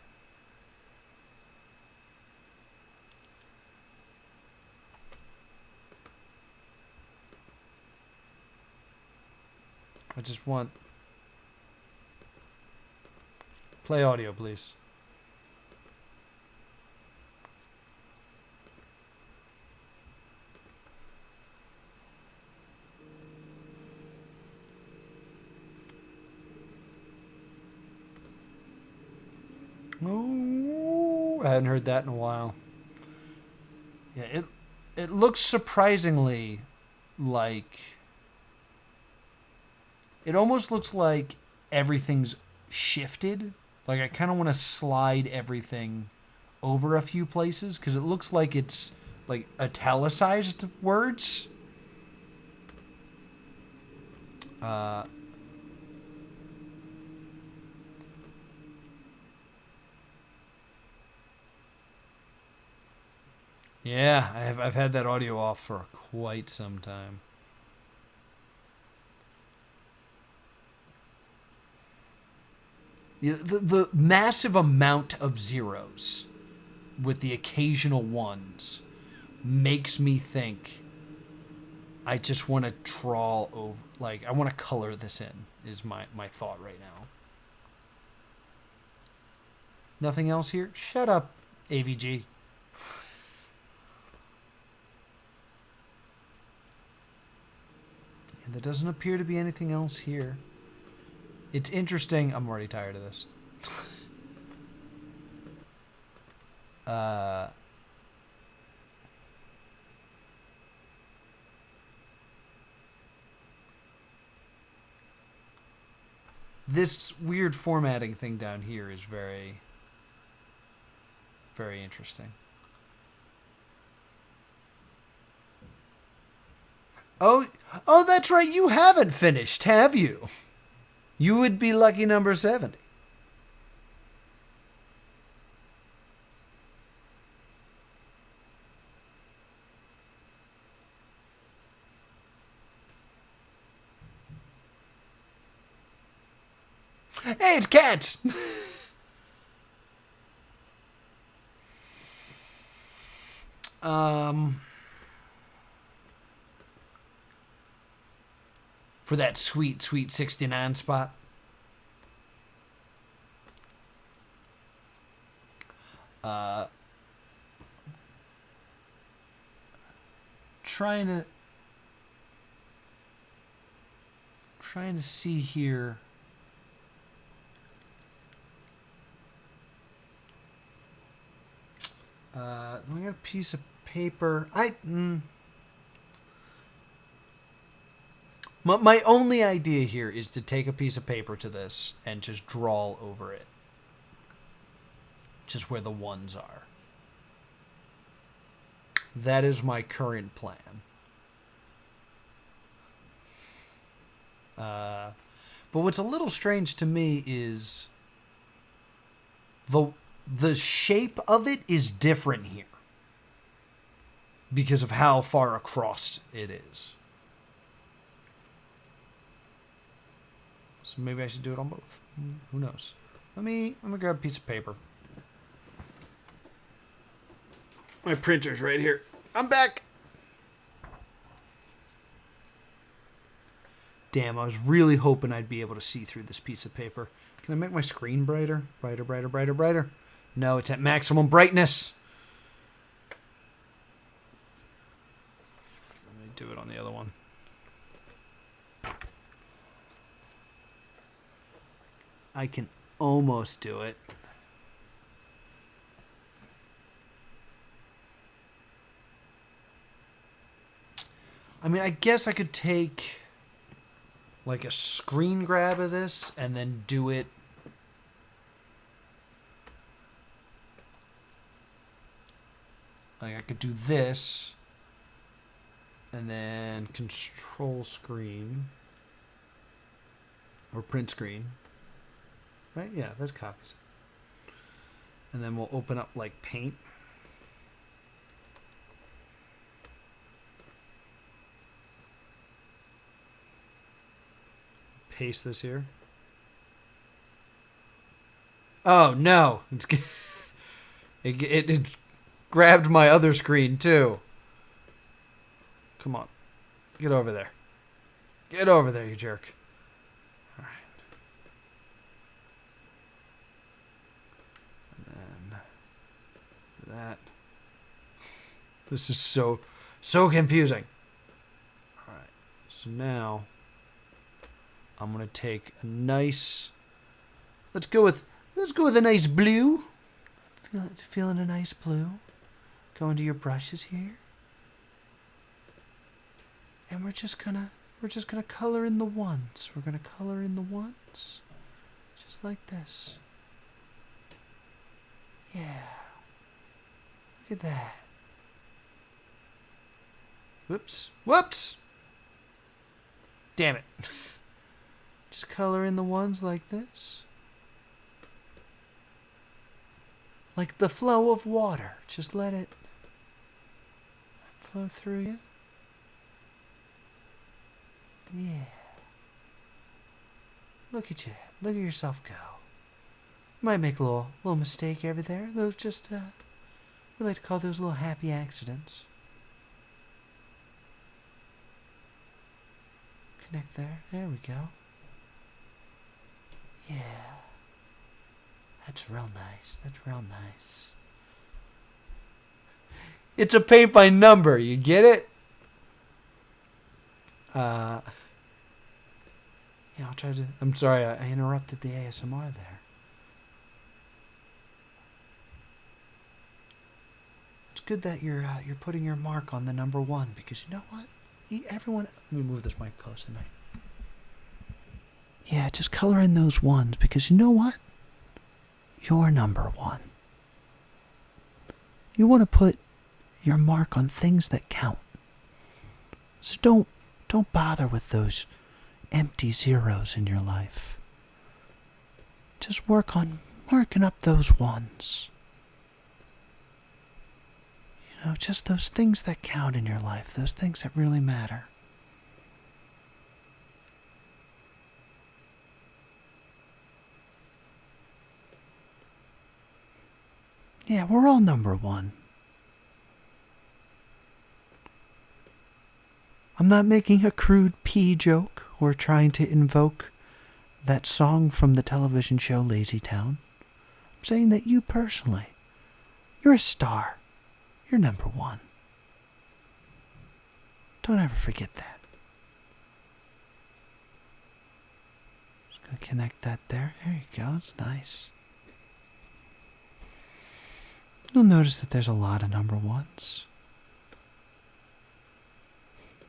I just want... Play audio, please. Oh, I hadn't heard that in a while. Yeah, it looks surprisingly like... It almost looks like everything's shifted. Like, I kind of want to slide everything over a few places because it looks like it's, like, italicized words. Yeah, I've had that audio off for quite some time. The massive amount of zeros with the occasional ones makes me think I just want to trawl over, like, I want to color this in, is my thought right now. Nothing else here? Shut up, AVG. And there doesn't appear to be anything else here. It's interesting. I'm already tired of this. Uh, this weird formatting thing down here is very, very interesting. Oh, that's right. You haven't finished, have you? You would be lucky number 70. Hey, it's cats! For that sweet, sweet 69 spot. Trying to see here. I got a piece of paper. My only idea here is to take a piece of paper to this and just draw over it. Just where the ones are. That is my current plan. But what's a little strange to me is the shape of it is different here because of how far across it is. So maybe I should do it on both. Who knows? Let me grab a piece of paper. My printer's right here. I'm back. Damn, I was really hoping I'd be able to see through this piece of paper. Can I make my screen brighter? Brighter, brighter, brighter, brighter. No, it's at maximum brightness. Let me do it on the other one. I can almost do it. I mean, I guess I could take like a screen grab of this and then do it like I could do this and then control screen or print screen, right? Yeah, that's copies. And then we'll open up like Paint. Paste this here. Oh no! It grabbed my other screen too. Come on, get over there. Get over there, you jerk. All right. And then that. This is so confusing. All right. So now I'm gonna take a nice. Let's go with a nice blue. Feeling a nice blue. Go into your brushes here, and we're just gonna color in the ones. We're gonna color in the ones, just like this. Yeah. Look at that. Whoops. Damn it. Just color in the ones like this. Like the flow of water. Just let it flow through you. Yeah. Look at you. Look at yourself go. You might make a little mistake over there. Those just, we like to call those little happy accidents. Connect there. There we go. Yeah. That's real nice. That's real nice. It's a paint by number. You get it? Yeah, I'll try to. I'm sorry, I interrupted the ASMR there. good that you're putting your mark on the number 1, because you know what? Everyone, let me move this mic close to me. Yeah, just color in those ones, because you know what? You're number 1. You want to put your mark on things that count. So don't bother with those empty zeros in your life. Just work on marking up those ones. You know, just those things that count in your life, those things that really matter. Yeah, we're all number 1. I'm not making a crude pea joke or trying to invoke that song from the television show Lazy Town. I'm saying that you personally, you're a star. You're number 1. Don't ever forget that. Just going to connect that there. There you go. It's nice. You'll notice that there's a lot of number 1s.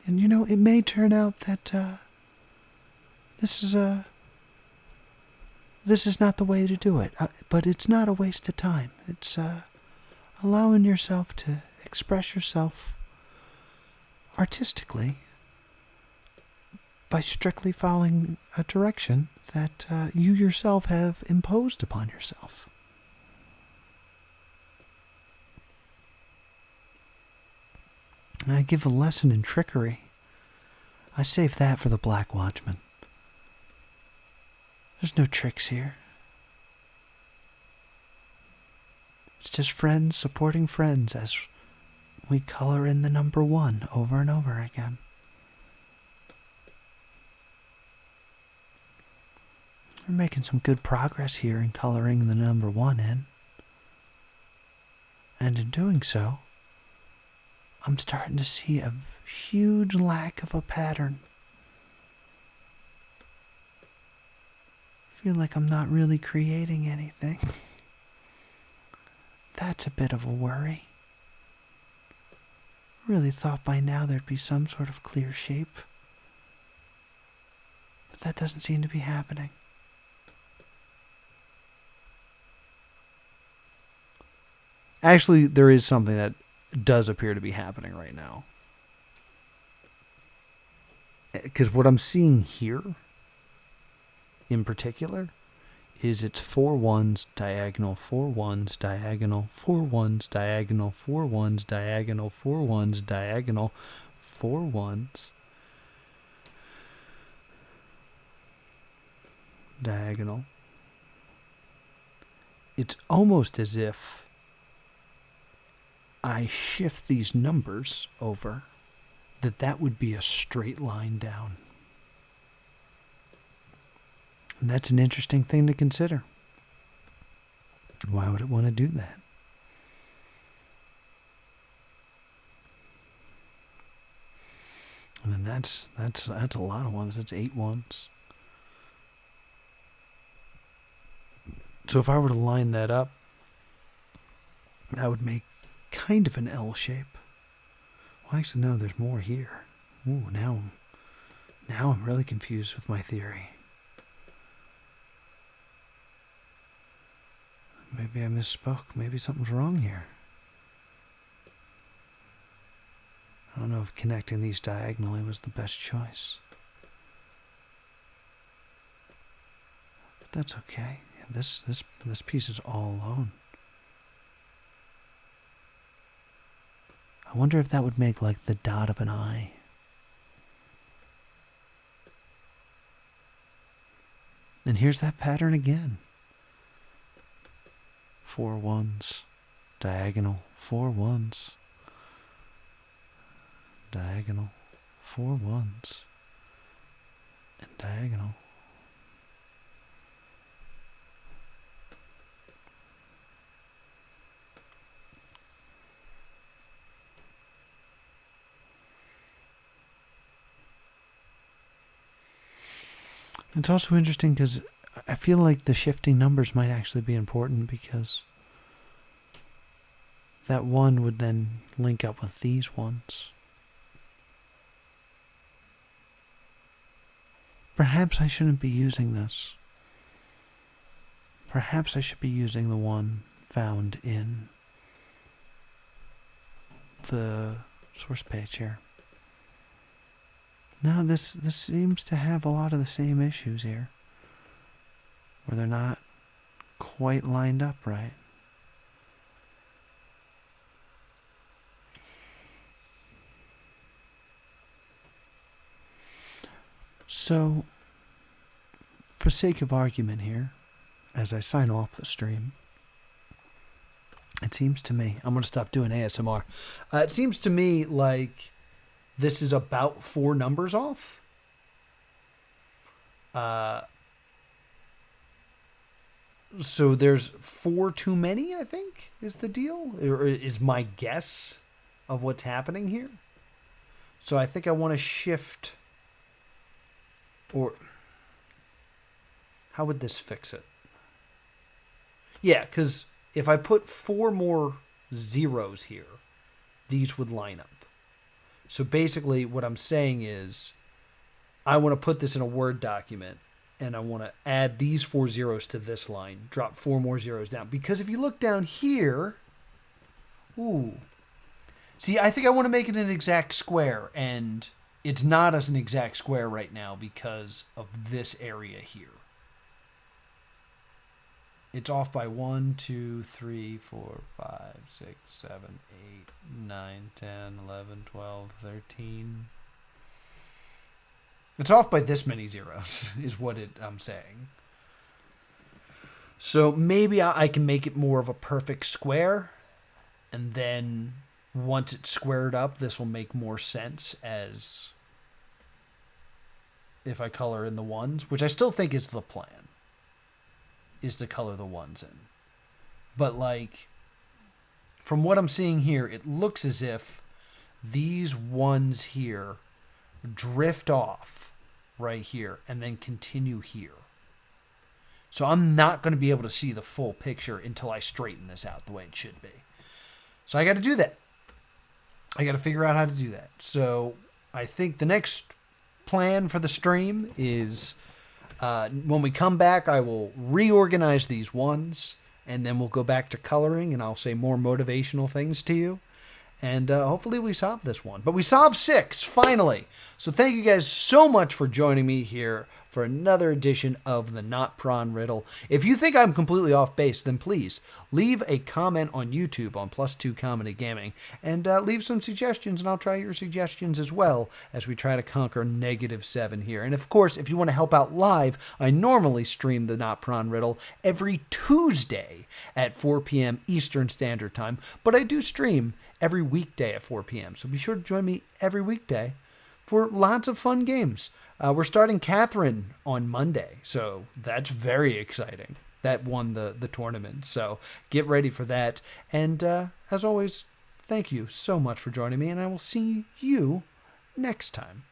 And you know, it may turn out that this is not the way to do it, but it's not a waste of time. It's allowing yourself to express yourself artistically by strictly following a direction that you yourself have imposed upon yourself. And I give a lesson in trickery. I save that for the Black Watchman. There's no tricks here. It's just friends supporting friends as we color in the number 1 over and over again. We're making some good progress here in coloring the number 1 in. And in doing so, I'm starting to see a huge lack of a pattern. I feel like I'm not really creating anything. That's a bit of a worry. I really thought by now there'd be some sort of clear shape. But that doesn't seem to be happening. Actually, there is something that does appear to be happening right now. Because what I'm seeing here, in particular, is it's 4 1s, diagonal, 4 1s, diagonal, 4 1s, diagonal, 4 1s, diagonal, 4 1s, diagonal, 4 1s, diagonal. It's almost as if I shift these numbers over, that would be a straight line down. And that's an interesting thing to consider. Why would it want to do that? And then that's a lot of 1s. That's 8 1s. So if I were to line that up, that would make kind of an L shape. Well, actually, no, there's more here. Ooh, now I'm really confused with my theory. Maybe I misspoke. Maybe something's wrong here. I don't know if connecting these diagonally was the best choice. But that's okay. This piece is all alone. I wonder if that would make like the dot of an eye. And here's that pattern again. 4 1s, diagonal, 4 1s, diagonal, 4 1s, and diagonal. It's also interesting because I feel like the shifting numbers might actually be important, because that one would then link up with these ones. Perhaps I shouldn't be using this. Perhaps I should be using the one found in the source page here. No, this seems to have a lot of the same issues here, where they're not quite lined up right. So, for sake of argument here, as I sign off the stream, it seems to me, I'm going to stop doing ASMR. It seems to me like this is about 4 numbers off. So there's 4 too many, I think, is the deal, or is my guess of what's happening here. So I think I want to shift, or how would this fix it? Yeah, because if I put 4 more zeros here, these would line up. So basically what I'm saying is I want to put this in a Word document, and I want to add these 4 zeros to this line, drop 4 more zeros down. Because if you look down here, ooh. See, I think I want to make it an exact square, and it's not as an exact square right now because of this area here. It's off by 1, 2, 3, 4, 5, 6, 7, 8, 9, 10, 11, 12, 13. It's off by this many zeros, is what I'm saying. So maybe I can make it more of a perfect square, and then once it's squared up, this will make more sense as if I color in the ones, which I still think is the plan, is to color the ones in. But like, from what I'm seeing here, it looks as if these ones here drift off right here and then continue here. So I'm not going to be able to see the full picture until I straighten this out the way it should be. So I got to do that. I got to figure out how to do that. So I think the next plan for the stream is when we come back, I will reorganize these ones, and then we'll go back to coloring, and I'll say more motivational things to you. And hopefully we solve this one. But we solved 6, finally. So thank you guys so much for joining me here for another edition of the NotPron Riddle. If you think I'm completely off base, then please leave a comment on YouTube on +2 Comedy Gaming, and leave some suggestions, and I'll try your suggestions as well as we try to conquer -7 here. And of course, if you want to help out live, I normally stream the NotPron Riddle every Tuesday at 4 p.m. Eastern Standard Time, but I do stream every weekday at 4 p.m. So be sure to join me every weekday for lots of fun games. We're starting Catherine on Monday, so that's very exciting. That won the tournament, so get ready for that. And as always, thank you so much for joining me, and I will see you next time.